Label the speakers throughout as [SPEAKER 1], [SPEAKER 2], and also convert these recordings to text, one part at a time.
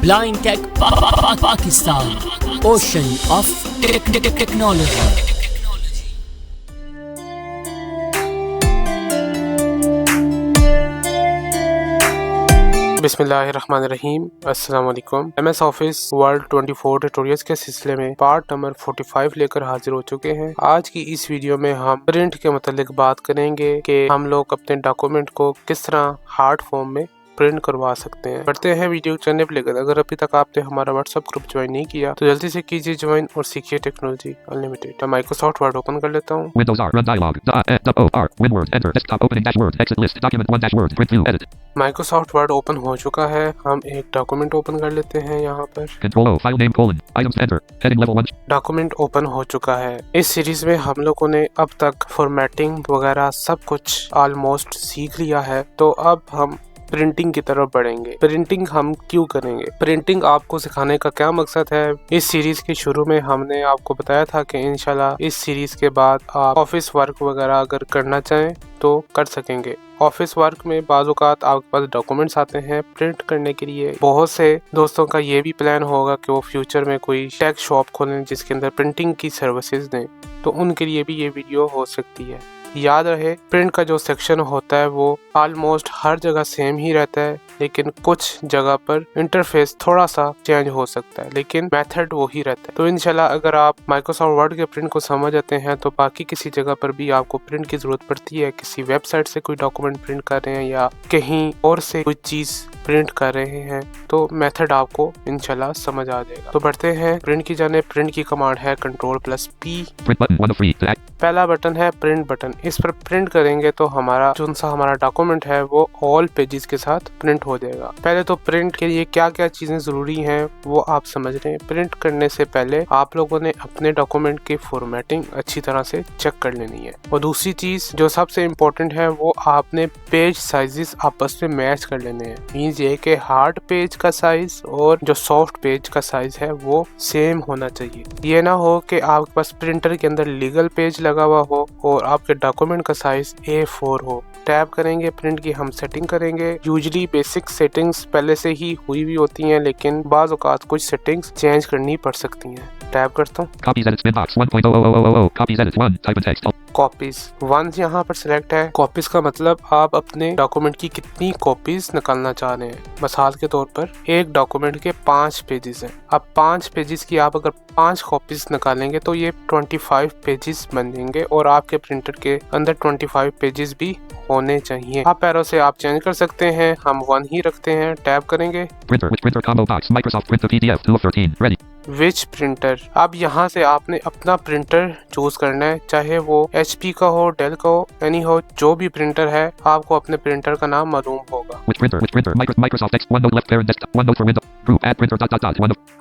[SPEAKER 1] Blind Tech Pakistan, Ocean of Technology.
[SPEAKER 2] बिस्मिल्लाहिर्रहमानिर्रहीम, अस्सलाम वालेकुम। MS ऑफिस वर्ल्ड 24 ट्यूटोरियल्स के सिलसिले में पार्ट नंबर 45 लेकर हाजिर हो चुके हैं। आज की इस वीडियो में हम प्रिंट के मुतालिक बात करेंगे कि हम लोग अपने डॉक्यूमेंट को किस तरह हार्ड फॉर्म में प्रिंट करवा सकते हैं। बढ़ते हैं वीडियो चैनल पर लेकर। अगर अभी तक आपने हमारा व्हाट्सएप ग्रुप ज्वाइन नहीं किया तो जल्दी से कीजिए ज्वाइन और सीखिए टेक्नोलॉजी अनलिमिटेड। मैं माइक्रोसॉफ्ट वर्ड ओपन कर लेता हूँ। माइक्रोसॉफ्ट वर्ड ओपन हो चुका है। हम एक डॉक्यूमेंट ओपन कर लेते हैं। यहाँ पर डॉक्यूमेंट ओपन हो चुका है। इस सीरीज में हम लोगों ने अब तक फॉर्मेटिंग वगैरह सब कुछ ऑलमोस्ट सीख लिया है। तो अब हम प्रिंटिंग की तरफ बढ़ेंगे। प्रिंटिंग हम क्यों करेंगे, प्रिंटिंग आपको सिखाने का क्या मकसद है। इस सीरीज के शुरू में हमने आपको बताया था कि इंशाल्लाह इस सीरीज के बाद आप ऑफिस वर्क वगैरह अगर करना चाहें तो कर सकेंगे। ऑफिस वर्क में बाज़ औक़ात आपके पास डॉक्यूमेंट्स आते हैं प्रिंट करने के लिए। बहुत से दोस्तों का ये भी प्लान होगा कि वो फ्यूचर में कोई टेक शॉप खोलें जिसके अंदर प्रिंटिंग की सर्विसेज दें, तो उनके लिए भी ये वीडियो हो सकती है। याद रहे, प्रिंट का जो सेक्शन होता है वो ऑलमोस्ट हर जगह सेम ही रहता है, लेकिन कुछ जगह पर इंटरफेस थोड़ा सा चेंज हो सकता है, लेकिन मेथड वो ही रहता है। तो इंशाल्लाह अगर आप माइक्रोसॉफ्ट वर्ड के प्रिंट को समझ जाते हैं तो बाकी किसी जगह पर भी आपको प्रिंट की जरूरत पड़ती है, किसी वेबसाइट से कोई डॉक्यूमेंट प्रिंट कर रहे हैं या कहीं और से कोई चीज प्रिंट कर रहे हैं, तो मेथड आपको इंशाल्लाह समझ आ जाएगा। तो बढ़ते हैं प्रिंट की जाने। प्रिंट की कमांड है Ctrl+P। पहला बटन है प्रिंट बटन। इस पर प्रिंट करेंगे तो हमारा डॉक्यूमेंट है वो ऑल पेजेस के साथ प्रिंट हो जाएगा। पहले तो प्रिंट के लिए क्या क्या चीजें जरूरी हैं वो आप समझ रहे हैं। प्रिंट करने से पहले आप लोगों ने अपने डॉक्यूमेंट की फॉर्मेटिंग अच्छी तरह से चेक कर लेनी है। और दूसरी चीज जो सबसे इम्पोर्टेंट है वो आपने पेज साइजेस आपस में मैच कर लेने हैं। मींस ये कि हार्ड पेज का साइज और जो सॉफ्ट पेज का साइज है वो सेम होना चाहिए। ये ना हो कि आपके पास प्रिंटर के अंदर लीगल पेज लगा हुआ हो और आपके डॉक्यूमेंट का साइज A4 हो। टैब करेंगे, प्रिंट की हम सेटिंग करेंगे। यूजुअली बेसिक सेटिंग्स पहले से ही हुई भी होती हैं, लेकिन बाज़ औक़ात कुछ सेटिंग्स चेंज करनी पड़ सकती हैं। टैब करता हूँ। कॉपीज 1 यहाँ पर सिलेक्ट है। कॉपीज का मतलब आप अपने डॉक्यूमेंट की कितनी कॉपीज निकालना चाह रहे हैं। मिसाल के तौर पर एक डॉक्यूमेंट के 5 पेजेस हैं। अब 5 पेजेस की आप अगर 5 कॉपीज निकालेंगे तो ये 25 पेजेस बन जाएंगे और आपके प्रिंटर के अंदर 25 पेजेस भी होने चाहिए। आप पैरों से आप चेंज कर सकते हैं, हम 1 ही रखते हैं। टैब करेंगे। विच प्रिंटर। अब यहाँ से आपने अपना प्रिंटर चूज करना है, चाहे वो HP का हो, डेल का हो, एनी हो, जो भी प्रिंटर है आपको अपने प्रिंटर का नाम मालूम होगा।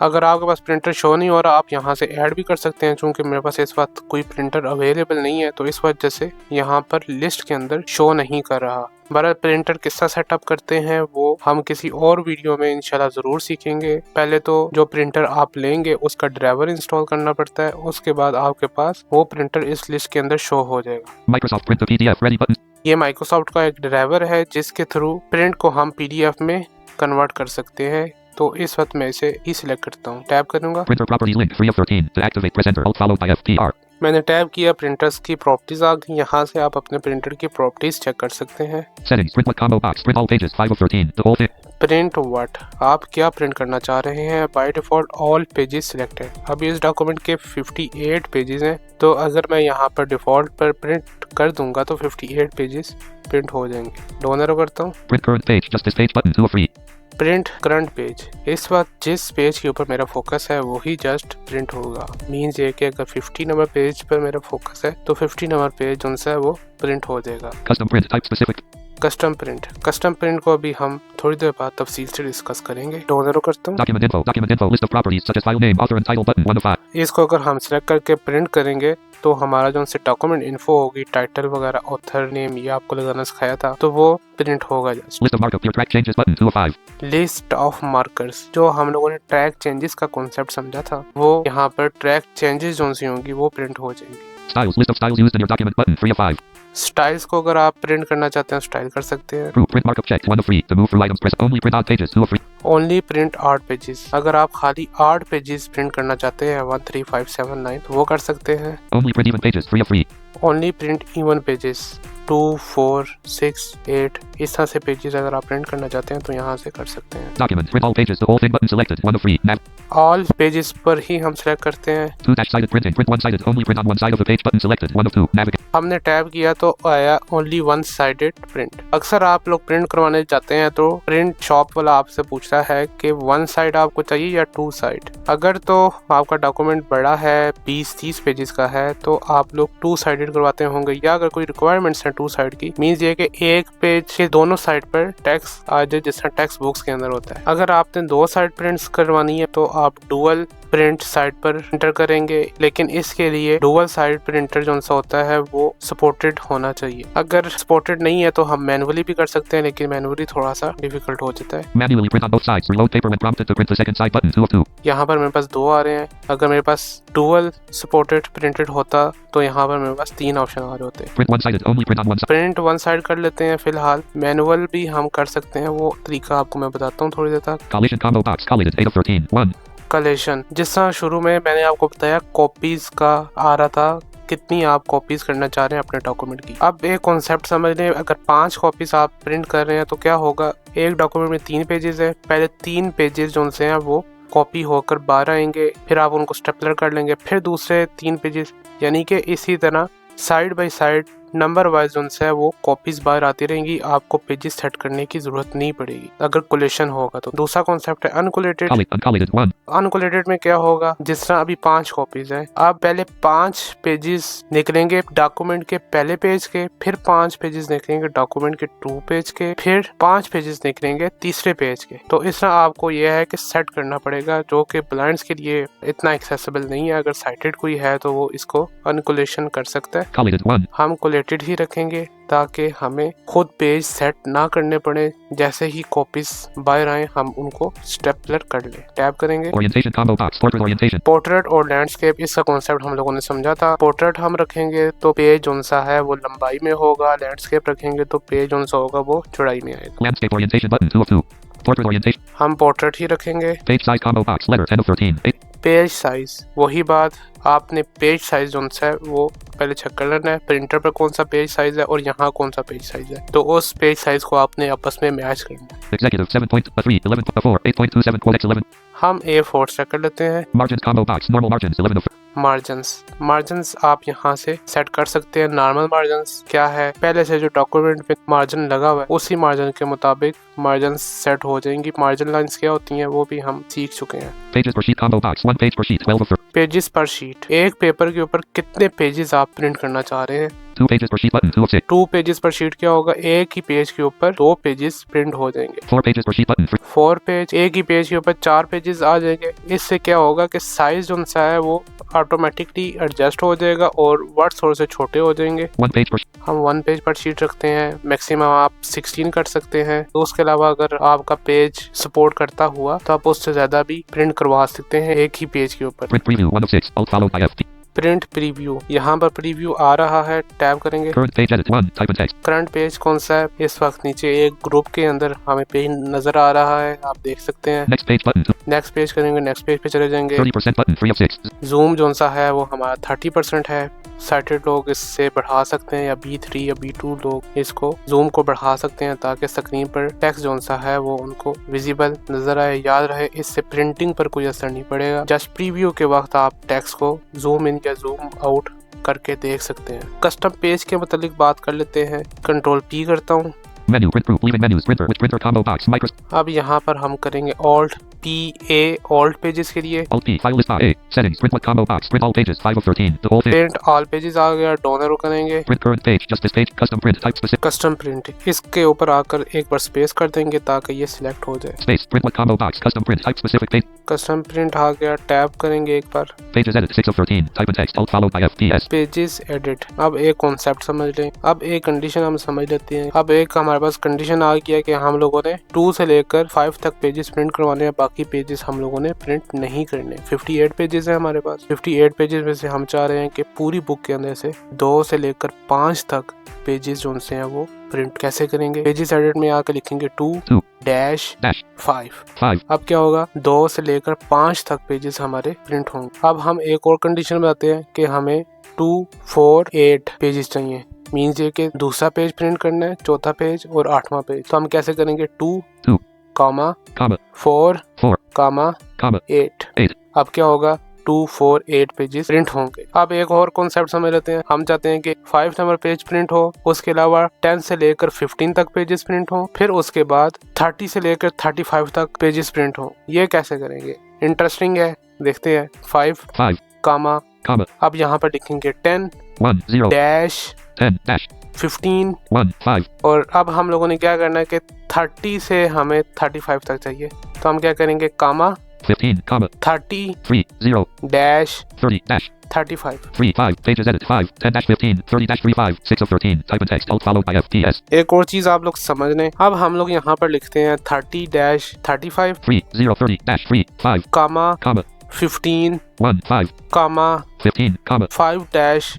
[SPEAKER 2] अगर आपके पास प्रिंटर शो नहीं हो रहा आप यहाँ से ऐड भी कर सकते हैं। चूंकि मेरे पास इस वक्त कोई प्रिंटर अवेलेबल नहीं है तो इस वजह से यहाँ पर लिस्ट के अंदर शो नहीं कर रहा। बड़ा प्रिंटर किस तरह सेटअप करते हैं वो हम किसी और वीडियो में इंशाल्लाह जरूर सीखेंगे। पहले तो जो प्रिंटर आप लेंगे उसका ड्राइवर इंस्टॉल करना पड़ता है, उसके बाद आपके पास वो प्रिंटर इस लिस्ट के अंदर शो हो जाएगा। ये माइक्रोसॉफ्ट का एक ड्राइवर है जिसके थ्रू प्रिंट को हम PDF में कन्वर्ट कर सकते हैं। तो इस वक्त मैं इसे ही सिलेक्ट करता हूँ। टैब करूंगा। मैंने टैब किया, प्रिंटर्स की प्रॉपर्टीज आ गई। यहाँ से आप अपने प्रिंटर की प्रॉपर्टीज चेक कर सकते हैं। प्रिंट व्हाट, आप क्या प्रिंट करना चाह रहे हैं। By default all pages selected. अब इस डॉक्यूमेंट के 58 पेजेस हैं, तो अगर मैं यहाँ पर डिफॉल्ट पर प्रिंट कर दूंगा तो 58 पेजेस प्रिंट हो जाएंगे। डोनर करता हूँ। Print current page. इस वक्त जिस पेज के ऊपर मेरा फोकस है वही जस्ट प्रिंट होगा। मींस ये कि अगर 50 नंबर पेज पर मेरा फोकस है तो 50 नंबर पेज उनसे वो प्रिंट हो जाएगा। कस्टम प्रिंट को अभी हम थोड़ी देर बाद तफसील से डिस्कस करेंगे। डोनर करता हूँ। इसको अगर हम सिलेक्ट करके प्रिंट करेंगे तो हमारा जो उनसे डॉक्यूमेंट इन्फो होगी, टाइटल वगैरह, ऑथर नेम, ये आपको लगाना सिखाया था, तो वो प्रिंट होगा। लिस्ट ऑफ मार्कर्स, जो हम लोगों ने ट्रैक चेंजेस का कॉन्सेप्ट समझा था, वो यहाँ पर ट्रैक चेंजेस जो सी होंगी वो प्रिंट हो जाएंगी।
[SPEAKER 3] Styles, list of styles used in your document button 3 of 5.
[SPEAKER 2] Styles को अगर आप प्रिंट करना चाहते हैं स्टाइल कर सकते हैं।
[SPEAKER 3] Print markup checked 1 of 3. To move through items press only print on pages 2 of 3.
[SPEAKER 2] Only print 8 pages. अगर आप खाली 8 पेजेस प्रिंट करना चाहते हैं 13579 तो वो कर सकते हैं।
[SPEAKER 3] Only print even pages, 3 of 3.
[SPEAKER 2] Only print even pages 2, 4, 6, 8 इस तरह से पेजेस अगर आप प्रिंट करना चाहते हैं तो यहाँ से कर सकते हैं।
[SPEAKER 3] Document, print all pages, the whole thing button selected, 1 of 3. Nav,
[SPEAKER 2] all pages पर ही हम सेलेक्ट करते हैं।
[SPEAKER 3] 2-sided printing, print one-sided, only print on one side of the page button selected, 1 of 2. Navigate,
[SPEAKER 2] हमने टैब किया तो आया only one sided print. अक्सर आप लोग प्रिंट करवाने जाते हैं तो प्रिंट शॉप वाला आपसे पूछता है कि वन साइड आपको चाहिए या 2 साइड। अगर तो आपका डॉक्यूमेंट बड़ा है 20-30 पेजेस का है तो आप लोग 2 साइडेड करवाते होंगे, या अगर कोई रिक्वायरमेंट्स है 2 साइड की, मींस ये कि एक पेज के दोनों साइड पर टेक्स्ट आ जाए जिस तरह टेक्स्ट बुक्स के अंदर होता है। अगर आपने 2 साइड प्रिंट्स करवानी है तो आप डुअल प्रिंट साइड पर इंटर करेंगे, लेकिन इसके लिए डुअल साइड प्रिंटर जो सा होता है वो सपोर्टेड होना चाहिए। अगर सपोर्टेड नहीं है तो हम मैनुअली भी कर सकते हैं, लेकिन मैनुअली थोड़ा सा डिफिकल्ट हो जाता है।
[SPEAKER 3] manually print on both sides, reload paper when prompted to print the second side button, 2 of 2.
[SPEAKER 2] यहाँ पर मेरे पास 2 आ रहे हैं। अगर मेरे पास डुअल सपोर्टेड प्रिंटेड होता तो यहाँ पर मेरे पास 3 ऑप्शन आ रहे होते।
[SPEAKER 3] Print one-sided, only print on one side.
[SPEAKER 2] Print one side कर लेते हैं फिलहाल, मैनुअल भी हम कर सकते हैं, वो तरीका आपको मैं बताता हूँ थोड़ी देर तक।
[SPEAKER 3] Collision combo box, collated, 8 of 13, 1.
[SPEAKER 2] Collection, जिस तरह शुरू में मैंने आपको बताया कॉपीज का आ रहा था, कितनी आप कॉपीज करना चाह रहे हैं अपने डॉक्यूमेंट की। अब एक कॉन्सेप्ट समझ लें, अगर 5 कॉपीज आप प्रिंट कर रहे हैं तो क्या होगा, एक डॉक्यूमेंट में 3 पेजेस है, पहले 3 पेजेस जो हैं वो कॉपी होकर बाहर आएंगे, फिर आप उनको स्टेपलर कर लेंगे, फिर दूसरे 3 पेजेस, यानी कि इसी तरह side by side number wise उनसे है वो कॉपीज बाहर आती रहेंगी, आपको पेजेस सेट करने की जरूरत नहीं पड़ेगी अगर कोलेशन होगा तो। दूसरा कॉन्सेप्ट है अनकोलेटेड।
[SPEAKER 3] Uncollated, 1.
[SPEAKER 2] अनकोलेटेड में क्या होगा, जिस तरह अभी 5 कॉपीज हैं, आप पहले 5 पेजेस निकलेंगे डॉक्यूमेंट के पहले पेज के, फिर 5 पेजेस निकलेंगे डॉक्यूमेंट के 2 पेज के, फिर 5 पेजेस निकलेंगे तीसरे पेज के। तो इस तरह आपको यह है कि सेट करना पड़ेगा, जो कि ब्लाइंड्स के लिए इतना एक्सेसिबल नहीं है। अगर साइटेड कोई है तो वो इसको अनकोलेशन कर सकता है।
[SPEAKER 3] Collated, 1.
[SPEAKER 2] हम कोलेटेड ही रखेंगे ताकि हमें खुद पेज सेट ना करने पड़े, जैसे ही कॉपीज बाहर आए हम उनको स्टेपलर कर ले। टैब करेंगे।
[SPEAKER 3] Orientation combo box, portrait orientation.
[SPEAKER 2] Portrait और लैंडस्केप, इसका कॉन्सेप्ट हम लोगों ने समझा था। पोर्ट्रेट हम रखेंगे तो पेज जो सा है वो लंबाई में होगा, लैंडस्केप रखेंगे तो पेज जो सा होगा वो चौड़ाई में आएगा।
[SPEAKER 3] Landscape orientation button, 2 of 2. Portrait orientation.
[SPEAKER 2] हम पोर्ट्रेट ही रखेंगे।
[SPEAKER 3] Page size combo box, letter, 10 of 13, 8.
[SPEAKER 2] Page size, वही बात, आपने पेज साइज जो है वो पहले चेक कर लेना है, प्रिंटर पर कौन सा पेज साइज है और यहाँ कौन सा पेज साइज है, तो उस पेज साइज को आपने आपस में मैच करना है।
[SPEAKER 3] Executive, 7.3, 11.4, 8.27 quads 11.
[SPEAKER 2] हम A4 सेट कर लेते हैं।
[SPEAKER 3] Margins combo box, normal margins, 11 of
[SPEAKER 2] margins आप यहाँ से सेट कर सकते हैं। नॉर्मल मार्जिन्स क्या है, पहले से जो डॉक्यूमेंट में मार्जिन लगा हुआ है उसी मार्जिन के मुताबिक मार्जिन सेट हो जाएंगी। मार्जिन लाइंस क्या होती हैं वो भी हम सीख चुके हैं।
[SPEAKER 3] Pages per sheet combo box, 1 page per sheet, 12 of 13.
[SPEAKER 2] Pages पर शीट, एक पेपर के ऊपर कितने पेजेस आप प्रिंट करना चाह रहे हैं।
[SPEAKER 3] 2 pages per sheet button, 2 of 6.
[SPEAKER 2] 2 pages पर शीट क्या होगा, एक ही पेज के ऊपर 2 पेजेस प्रिंट हो जाएंगे।
[SPEAKER 3] 4 pages per sheet button, 3.
[SPEAKER 2] 4 page, एक ही पेज के ऊपर 4 पेजेस आ जाएंगे। इससे क्या होगा कि साइज जो सा है वो ऑटोमेटिकली एडजस्ट हो जाएगा और वर्ड्स थोड़े से छोटे हो जाएंगे।
[SPEAKER 3] 1 page per sheet.
[SPEAKER 2] हम 1 पेज पर शीट रखते हैं, मैक्सिमम आप 16 कर सकते हैं। तो उसके अलावा अगर आपका पेज सपोर्ट करता हुआ तो आप उससे ज्यादा भी प्रिंट करवा सकते हैं एक ही पेज के ऊपर।
[SPEAKER 3] Print preview, 1 of 6, alt followed by FT.
[SPEAKER 2] Print preview, यहाँ पर प्रीव्यू आ रहा है, टैब करेंगे।
[SPEAKER 3] Current page edit, 1, type in text.
[SPEAKER 2] Current page कौन सा है, इस वक्त नीचे एक ग्रुप के अंदर हमें पेज नजर आ रहा है, आप देख सकते हैं।
[SPEAKER 3] Next page button, 2.
[SPEAKER 2] Next page करेंगे, नेक्स्ट पेज पे चले जाएंगे।
[SPEAKER 3] 30% button, 3 of 6.
[SPEAKER 2] जूम जो सा है वो हमारा 30% है। साइटेड लोग इससे बढ़ा सकते हैं, या B3 या B2 लोग इसको जूम को बढ़ा सकते हैं ताकि स्क्रीन पर टेक्स्ट जो सा है वो उनको विजिबल नजर आए। याद रहे इससे प्रिंटिंग पर कोई असर नहीं पड़ेगा। जस्ट प्रीव्यू के वक्त आप टेक्स्ट को जूम इन या जूम आउट करके देख सकते हैं। कस्टम पेज के मतलब बात कर लेते हैं। कंट्रोल P करता हूँ।
[SPEAKER 3] Menu, print group, leaving menus, printer, which printer combo box, Microsoft.
[SPEAKER 2] अब यहाँ पर हम करेंगे Alt P A, Alt pages के लिए।
[SPEAKER 3] Alt P, file list bar A, settings, print what combo box, print all pages, 5 of 13, the whole thing.
[SPEAKER 2] Print all pages आ गया, डोनर करेंगे।
[SPEAKER 3] Print current page, just this page, custom print, type specific.
[SPEAKER 2] Custom print, इसके ऊपर आकर एक बार space कर देंगे ताकि ये सिलेक्ट हो जाए।
[SPEAKER 3] Space, print what combo box, custom print, type specific page.
[SPEAKER 2] Custom print आ गया, टैब करेंगे एक बार।
[SPEAKER 3] Pages edit, 6 of 13, type in text, alt followed by FPS.
[SPEAKER 2] Pages edit, अब एक कॉन्सेप्ट समझ लें, अब एक कंडीशन हम समझ लेते हैं। अब एक हमारे पास कंडीशन आ गया कि हम लोगों ने 2 से लेकर 5 तक पेजेस प्रिंट करवाने हैं, बाकी बाकी पेजेस हम लोगों ने प्रिंट नहीं करने। 58 पेजेस है हमारे पास। 58 पेजेस में से हम चाह रहे हैं कि पूरी बुक के अंदर से 2 से लेकर 5 तक पेजेस जो से हैं वो प्रिंट कैसे करेंगे। पेजेस एडिट में आकर लिखेंगे 2-5। अब क्या होगा, 2 से लेकर 5 तक पेजेस हमारे प्रिंट होंगे। अब हम एक और कंडीशन में आते हैं कि हमें 2, 4, 8 पेजेस चाहिए। मीन्स ये कि दूसरा पेज प्रिंट करना है, चौथा पेज और 8वां पेज। तो हम कैसे करेंगे, 2, 4, 8। अब क्या होगा, 2, 4, 8 पेजेस प्रिंट होंगे। अब एक और कॉन्सेप्ट समझ लेते हैं। हम चाहते हैं कि 5 नंबर पेज प्रिंट हो, उसके अलावा 10 से लेकर 15 तक पेजेस प्रिंट हो, फिर उसके बाद 30 से लेकर 35 तक पेजेस प्रिंट हो। ये कैसे करेंगे, इंटरेस्टिंग है, देखते हैं। 5, अब यहाँ पर लिखेंगे 10, 15, और अब हम लोगों ने क्या करना है कि 30 से हमें 35 तक चाहिए। तो हम क्या करेंगे, 15, 30, 35।
[SPEAKER 3] 3-5 pages edit 5 10-15 30-35 6 of 13 type in text alt followed by FPS
[SPEAKER 2] एक और चीज आप लोग समझ लें। अब हम लोग यहाँ पर लिखते हैं 30-35
[SPEAKER 3] 3-0-30-3 5
[SPEAKER 2] 15
[SPEAKER 3] 1 5 15
[SPEAKER 2] 5-10।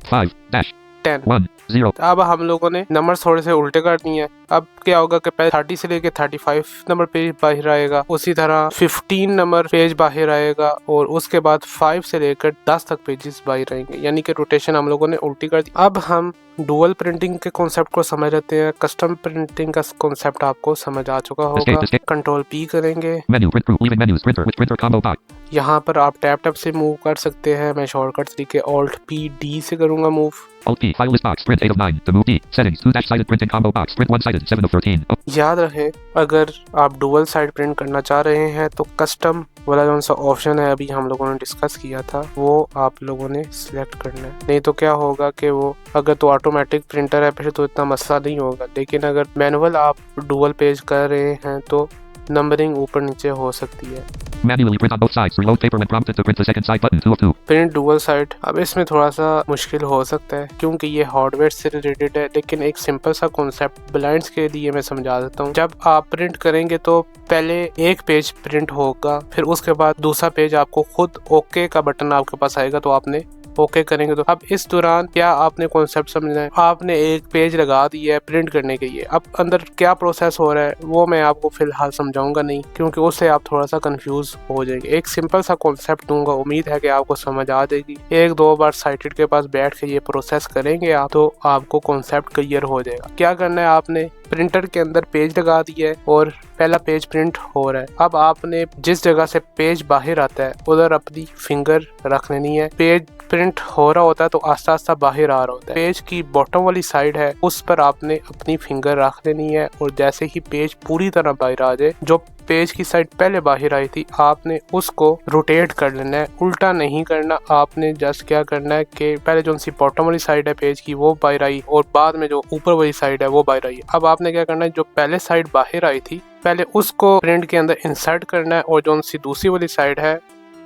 [SPEAKER 3] 1 0
[SPEAKER 2] अब हम लोगों ने नंबर थोड़े से उल्टे कर दिए हैं। अब क्या होगा कि पहले 30 से लेके 35 नंबर पेज बाहर आएगा, उसी तरह 15 नंबर पेज बाहर आएगा, और उसके बाद 5 से लेकर 10 तक पेजेस बाहर आएंगे। यानी कि रोटेशन हम लोगों ने उल्टी कर दी। अब हम डुअल प्रिंटिंग के कॉन्सेप्ट को समझ लेते हैं। कस्टम प्रिंटिंग का कॉन्सेप्ट आपको समझ आ चुका होगा। कंट्रोल P करेंगे,
[SPEAKER 3] menu print group leaving menus printer with printer combo box
[SPEAKER 2] यहाँ पर आप टैप से मूव कर सकते हैं। मैं शॉर्टकट तरीके Alt P D से करूंगा move.
[SPEAKER 3] Alt P file list box print 8 of 9 to move D settings 2-sided printing combo box print 1-sided 7 of 13
[SPEAKER 2] याद रहे, अगर आप डुअल साइड प्रिंट करना चाह रहे हैं तो कस्टम वाला जो सा ऑप्शन है अभी हम लोगों ने डिस्कस किया था वो आप लोगों ने सिलेक्ट करना है। नहीं तो क्या होगा कि वो अगर तो ऑटोमेटिक प्रिंटर है फिर तो इतना मसला नहीं होगा, लेकिन अगर मैनुअल आप डुअल पेज कर रहे हैं तो नंबरिंग ऊपर नीचे हो सकती है।
[SPEAKER 3] manually print on both sides reload paper when prompted to print the second side button 2 of 2
[SPEAKER 2] print dual side, अब इसमें थोड़ा सा मुश्किल हो सकता है क्योंकि ये हार्डवेयर से रिलेटेड है, लेकिन एक सिंपल सा कॉन्सेप्ट ब्लाइंड्स के लिए मैं समझा देता हूँ। जब आप प्रिंट करेंगे तो पहले एक पेज प्रिंट होगा, फिर उसके बाद दूसरा पेज आपको खुद ओके का बटन आपके पास आएगा तो आपने ओके करेंगे। तो अब इस दौरान क्या आपने कॉन्सेप्ट समझना है, आपने एक पेज लगा दिया है प्रिंट करने के लिए। अब अंदर क्या प्रोसेस हो रहा है वो मैं आपको फिलहाल समझाऊंगा नहीं, क्योंकि उससे आप थोड़ा सा कंफ्यूज हो जाएंगे। एक सिंपल सा कॉन्सेप्ट दूंगा, उम्मीद है कि आपको समझ आ जाएगी। 1-2 बार साइटेड के पास बैठ के ये प्रोसेस करेंगे आप तो आपको कॉन्सेप्ट क्लियर हो जाएगा। क्या करना है, आपने प्रिंटर के अंदर पेज लगा दिया है और पहला पेज प्रिंट हो रहा है। अब आपने जिस जगह से पेज बाहर आता है उधर अपनी फिंगर रख लेनी है। पेज प्रिंट हो रहा होता है तो आस्ता आस्ता बाहर आ रहा होता है। पेज की बॉटम वाली साइड है उस पर आपने अपनी फिंगर रख लेनी है, और जैसे ही पेज पूरी तरह बाहर आ जाए, जो पेज की साइड पहले बाहर आई थी आपने उसको रोटेट कर लेना है, उल्टा नहीं करना। आपने जस्ट क्या करना है कि पहले जो सी बॉटम वाली साइड है पेज की वो बाहर आई और बाद में जो ऊपर वाली साइड है वो बाहर आई। अब आपने क्या करना है, जो पहले साइड बाहर आई थी पहले उसको प्रिंट के अंदर इंसर्ट करना है, और जो सी दूसरी वाली साइड है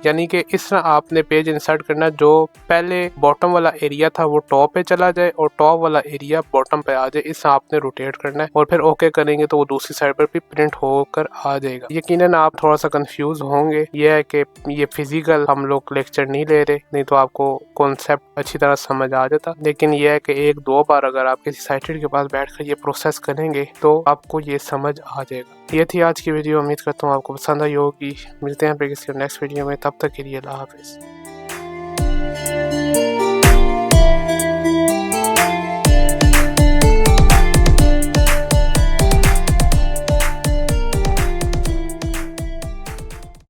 [SPEAKER 2] यानी कि इस तरह आपने पेज इंसर्ट करना, जो पहले बॉटम वाला एरिया था वो टॉप पे चला जाए और टॉप वाला एरिया बॉटम पे आ जाए। इस तरह आपने रोटेट करना है, और फिर ओके करेंगे तो वो दूसरी साइड पर भी प्रिंट होकर आ जाएगा। यकीनन आप थोड़ा सा कंफ्यूज होंगे, ये है कि ये फिजिकल हम लोग लेक्चर नहीं ले रहे, नहीं तो आपको कॉन्सेप्ट अच्छी तरह समझ आ जाता। लेकिन यह है कि 1-2 बार अगर आप किसी साइटेड के पास बैठ कर ये प्रोसेस करेंगे तो आपको ये समझ आ जाएगा। ये थी आज की वीडियो, उम्मीद करता हूँ आपको पसंद आई होगी। मिलते हैं फिर किसी नेक्स्ट वीडियो में, तब तक के लिए अल्लाह हाफिज़।